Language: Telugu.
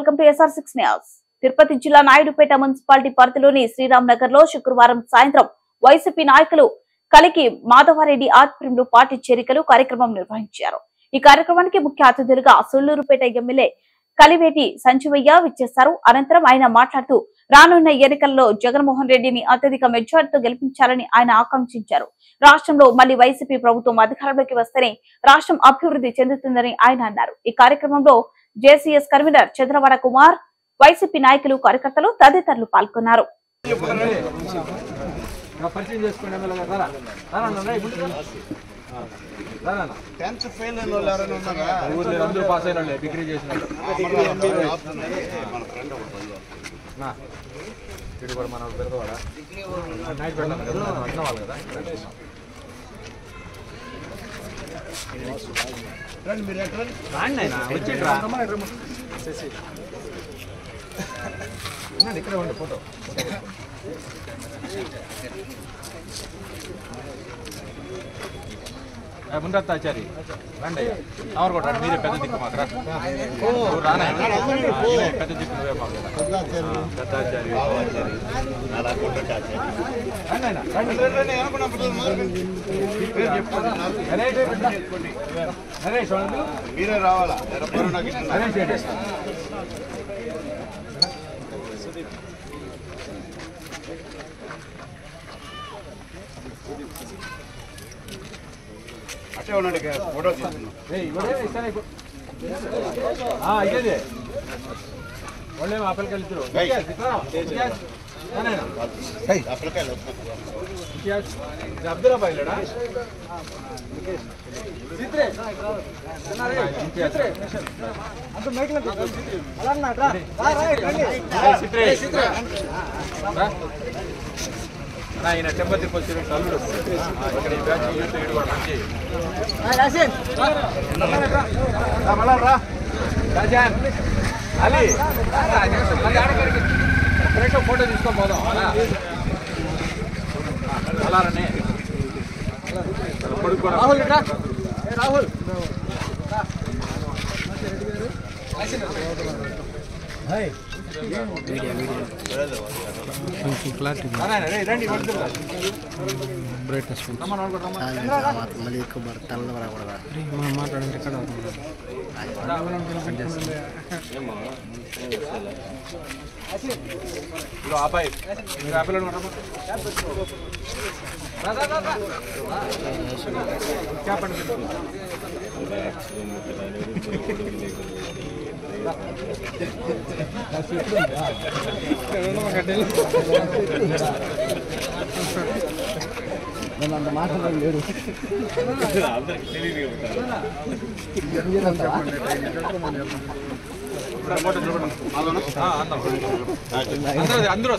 Welcome to SR6 news. Tirupati జిల్లా నాయుడుపేట మున్సిపాలిటీ పరిధిలోని శ్రీరామ్ నగర్ లో శుక్రవారం సాయంత్రం వైసీపీ నాయకులు కలికి మాధవరెడ్డి ఆధ్వర్యంలో పార్టీ చేరికలు కార్యక్రమం నిర్వహించారు. ఈ కార్యక్రమానికి ముఖ్య అతిథులుగా సొల్లూరుపేట ఎమ్మెల్యే కలివేటి సంజీవయ్య విచ్చేశారు. అనంతరం ఆయన మాట్లాడుతూ రానున్న ఎన్నికల్లో జగన్మోహన్ రెడ్డిని అత్యధిక మెజార్టీతో గెలిపించాలని ఆయన ఆకాంక్షించారు. రాష్ట్రంలో మళ్లీ వైసీపీ ప్రభుత్వం అధికారంలోకి వస్తేనే రాష్ట్రం అభివృద్ధి చెందుతుందని ఆయన అన్నారు. ఈ కార్యక్రమంలో జేసీఎస్ కన్వీనర్ చంద్రవర కుమార్, వైసీపీ నాయకులు, కార్యకర్తలు తదితరులు పాల్గొన్నారు. ఇక్కడ ఉండి ఫోటో ముందాచారి రండి అవరు కొట్టాడు. మీరే పెద్ద దిక్కు మాత్రం రానా పెద్ద దిక్కు నువ్వే మాకు పెద్దాచారి మీరే రావాలా అట్టే ఉన్నాడు ఫోటో తీసుకున్నాం. ఇదే ఒళ్ళే ఆపలికి వెళ్తారు అబ్దుల్లాబాయ్ లేడా ఆయన టెంపర్ తిప్పొచ్చి అల్లుడు ఇక్కడ ఈ బ్యాచ్ ఏడు కూడా మంచి అలీ ఒక్క ఫోటో తీసుకొని పోదాం అలారనే కొడుకు రాహుల్ రాహుల్ బ్రైట్నెస్ మళ్ళీ ఎక్కువ తెల్ల రాకూడదా మనం మాట్లాడంటే ఇక్కడ అబ్బాయి నేను అంత మాట్లాడడం లేదు. అందరూ